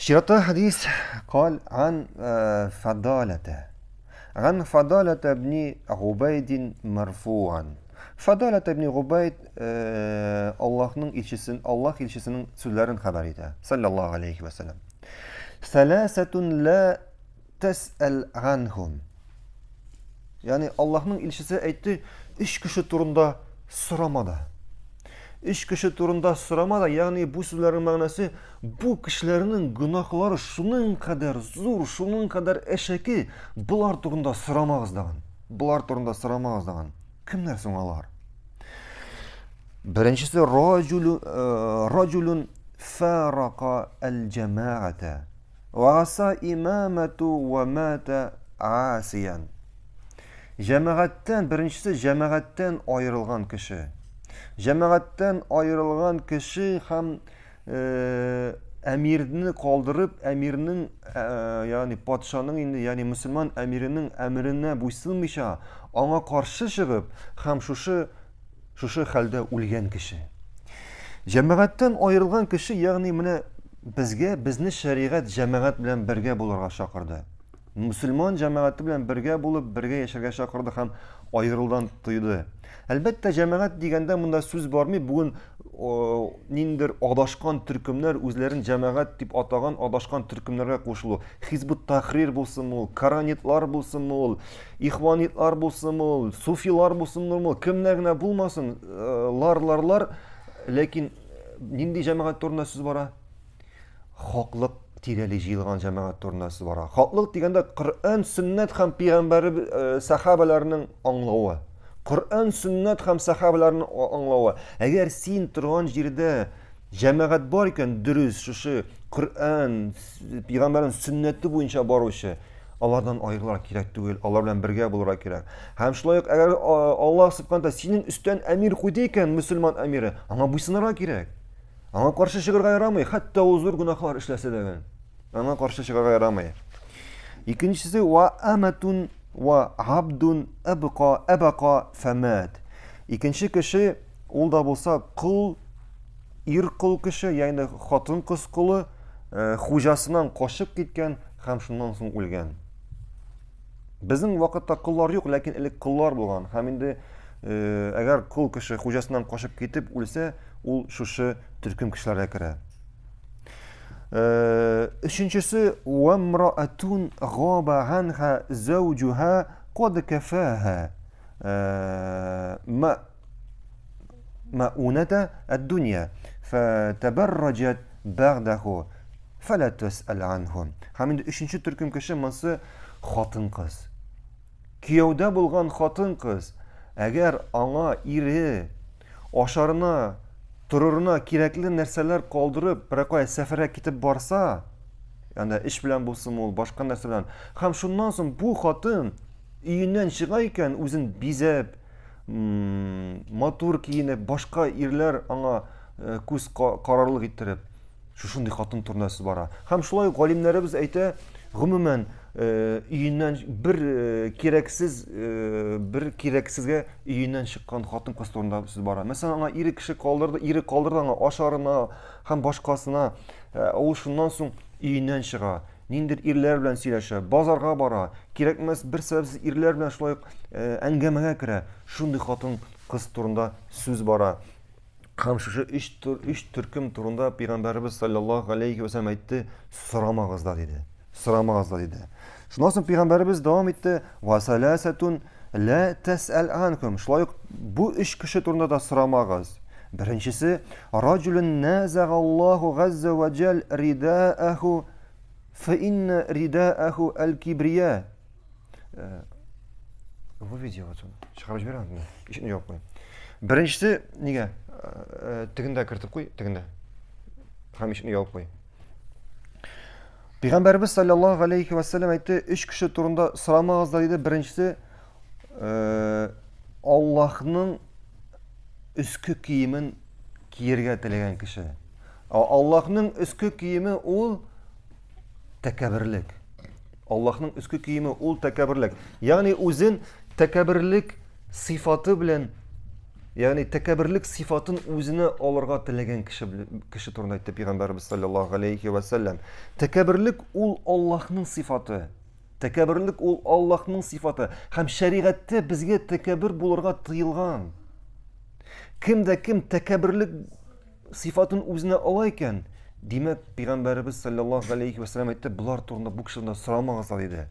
شرط الحديث قال عن فضالة بن عبيد مرفوعا. Fadalet ibn Ubayd Allah ilçesinin sözlerin haberiydi. Sallallahu aleyhi ve sellem. Selasetun la tes'el anhum. Yani Allah'ın ilçesi etti, üç kişi turunda sıramada. Üç kişi turunda sıramada, yani bu sözlerin manası, bu kişilerin günahları şunun kadar zor, şunun kadar eşeki, bular turunda sıramağızdan. Bular turunda sıramağızdan. Kimler sonralar? Birincisi raculun faraka el cemaate ve asa imametu ve mate asiyen. Birincisi cemaatten ayrılgan kişi. Cemaatten ayrılgan kişi hem emirini kaldırıp emirinin yani padişahın yani Müslüman emirinin emrine buysınmışa ona karşı çıkıp hem şuşu halde ölgen kişi. Cemaatten ayrılgan kişi yani mine bizni şeriat cemaat bilen birge bulurga şakırdı. Müslüman cemaati bilen birge bulup birge yaşarga şakırdı hem ayrıldan tıydı. Elbette cemaat degende bunda söz var mı? Bugün nindir adaşkan türkümler özlerin cemaat dip atagan adaşkan türkümlerge koşulu. Hizbut Tahrir bulsun mu? Karanitlar bulsun mu? İhvanitlar bulsun mu? Sufilar bulsun mu? Kimlerine bulmasın? Lar. Lekin nindi cemaat torunda söz var? Haklık tireli jilgan cemaat torunda söz var. Haklık degende Kur'an, sünnet hem peygamberi sahabelerinin anlağı. Kur'an, sünnet hem sahabelerinin anlağı. Eğer sen turgan jirde cemaat var iken dürüst şuşu Kur'an, peygamberin sünneti boyunca barışı, Allah'dan ayrılarak gerek değil, Allah bilen birge bularak gerek. Hem şulayık eğer Allah subhanahu senin üstten emir koydu iken Müslüman emiri, ama buysunarak gerek. Ama karşı çıkırga yaramayı, hatta o zor günahlar işlese de. Ama karşı çıkırga yaramayı. İkincisi ve ametun ve abdun ebeka femat. İkinci kişi ol da bulsa kul, kul kişi yani hatun kız kulu hocasından koşup gitken hem şundan soň ölgen. Bizim vakitte kullar yok, lakin ilk kullar bulgan. Hem indi eğer kul kişi hocasından koşup gitip ölse, ol şuşu türküm kişilere kire. Üçüncüsü وَمْرَأَةٌ غَابَ عَنْهَا زَوْجُهَا قَدْ كَفَاهَا مَؤُونَةَ الدُّنْيَا فَتَبَرَّجَتْ بَعْدَهُ فَلَا تُسْأَلْ عَنْهُمْ. Hem de üçüncü türküm kişi ması hatın kız. Kiyevde bulgan hatın kız eğer ana iri aşarına tururuna gerekli nerseler kaldırıp bırakaya sefere gidip barsa, yani iş bilen bulsun ol, başka nerseler. Hem şundan sonra bu hatın iyinden çıkayken uzun bizep, matur kiyinip başka irler ana göz kararlılık ettirip, şunday hatın turnası bara. Hem şulay galimlerimiz ayta, gümümen iyinden bir gereksizge iyinden çıkan hatın kız turunda siz bara. Mesela ana iri kişi kaldırdı ana aşarına hem başkasına o şundan soň iyinden çıka. Nindir irler bilen söyleşe, bazarga bara, gerekmez bir sebepsiz irler bilen şulay engemege kire. Şunday hatın kız turunda söz bara. Hem şu iş türküm turunda Peygamberimiz sallallahu aleyhi ve sellem aytdı, sıramağızda dedi. Sıramağızda dedi. Şundan sonra Peygamberimiz devam etti. وَسَلَاسَةٌ لَا تَسْأَلْ عَنْكُمْ. Şulayık bu üç kişi turunda da sıramağız. Birincisi رَجُلٌ نَازَغَ اللّٰهُ غَزَّ وَجَلْ رِدَاءَهُ فَإِنَّ رِدَاءَهُ الْكِبْرِيَا. Bu video çıkarıcı bir anda. İşini yok koyayım. Birincisi nige? Tiginde kırtıp koy, tiginde. Hem işini yok koy. Peygamberimiz sallallahu aleyhi ve sellem aytdı, üç kişi turunda sıramağızda dedi. Birincisi Allah'ın üskü kiyimin giyirge tilegen kişi. Allah'ın üskü kiyimi ol tekebirlik. Allah'ın üskü kiyimi ol tekebirlik. Yani uzun tekebirlik sıfatı bilen Yani tekabberlik sıfatın özüne alırga tilegen kişi turunda etti Peygamberimiz sallallahu aleyhi ve sellem. Tekabberlik ul Allah'ın sıfatı. Tekabberlik ul Allah'ın sıfatı. Hem şeriatte bizge tekabbür bulurga tıyılgan. Kim tekabberlik sıfatın özüne alayken, demek Peygamberimiz sallallahu aleyhi ve sellem etti, bular turunda bu kişiden sıramağızlar dedi.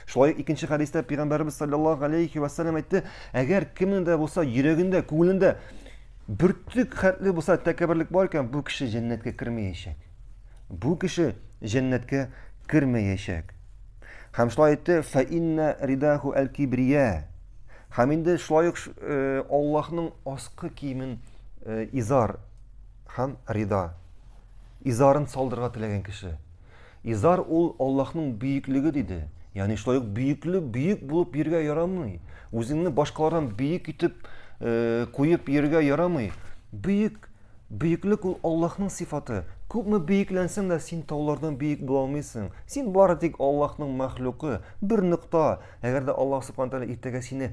Şulay ikinci hadiste Peygamberimiz sallallahu aleyhi ve sellem etti, eğer kimin de olsa yüreğinde, kulunda bürtük hatli olsa tekabberlik varken bu kişi cennetke kirmeyecek. Bu kişi cennetke kirmeyecek. Hem şulay etti, فَاِنَّ رِدَاهُ الْكِبْرِيَا. Hem şulay Allah'ın askı kimin izar, hem rida. İzarın saldırga tilegen kişi. İzar ol Allah'ın büyüklüğü dedi. Yani şulay büyük bulup yerge yaramay. Özünü başkalardan büyük itip koyup yerge yaramay. Büyüklük ol Allah'ın sıfatı. Küp mü büyüklensen de sen tağlardan büyük bulamıyorsun. Sen bari tek Allah'ın mahluku. Bir nokta. Eğer de Allah subhanahu teala irtege seni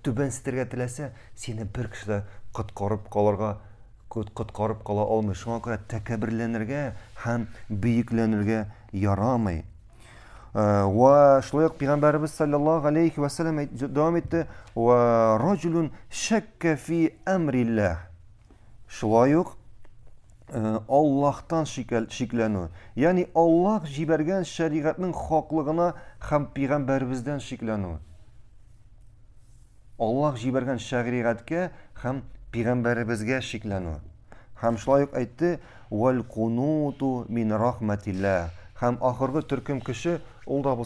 tübensizlerge tilese, seni bir kişide kutkarıp kala almıyor. Şuna göre tekabirlenirge hem büyüklenirge yaramay. Ve şulayık Peygamberimiz sallallahu aleyhi ve sellem devam etti. Ve raculun şekke fi emrillah. Şulayık Allah'tan şiklenu. Yani Allah jibergen şeriatının haklılığına hem Peygamberimizden şiklenu. Allah jibergen şeriatke hem Peygamberimizge şiklenu. Hem şulayık etti. Vel kunutu min rahmetillah. Hem ahırgı türküm kişi ol da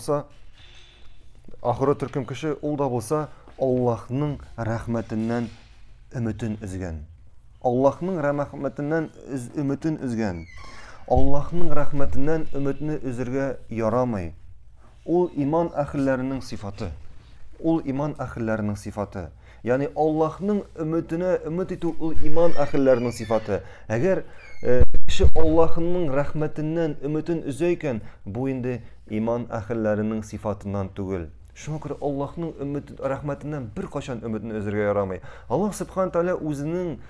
bolsa Allah'ın rahmetinden ümitin üzgen. Allah'ın rahmetinden ümitin üzgen. Allah'ın rahmetinden ümitini üzerge yaramay. Ol iman ahillerinin sıfatı. Yani Allah'ın ümitine ümit etu ol iman ahillerinin sıfatı. Eğer kişi Allah'ın rahmetinden ümitin üzeyken bu indi iman ahillerinin sıfatından tügül. Şuna göre Allah'ın rahmetinden bir kaçan ümitini üzerge yaramay. Allah subhanahu teala özünün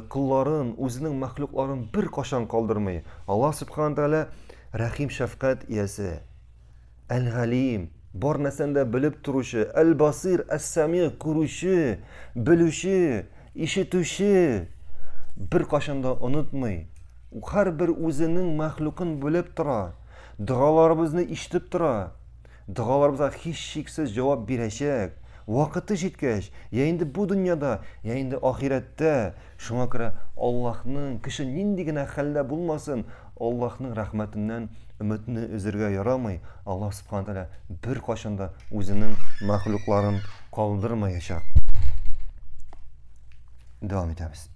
kulların, özünün mahlukların bir kaçan kaldırmay. Allah subhanahu teala rahim şefkat iyesi. El-Halim, bar nesende bilip duruşu, El-Basir, Es-Sami, kuruşu, bilüşü, işitüşü, bir kaşında unutmay. Her bir özünün mahlukun bilip dura, dualarımızı işitip dura, dualarımıza hiç şeksiz cevap verecek. Vakıtı jetkech, ya endi bu dünyada, ya endi ahirette. Şuna göre Allah'ın kişi nindigine halde bulmasın, Allah'ın rahmetinden ümitini üzerge yaramay. Allah subhanahu teala bir kaşında özünün mahlukların kaldırmayacak. Devam ederiz.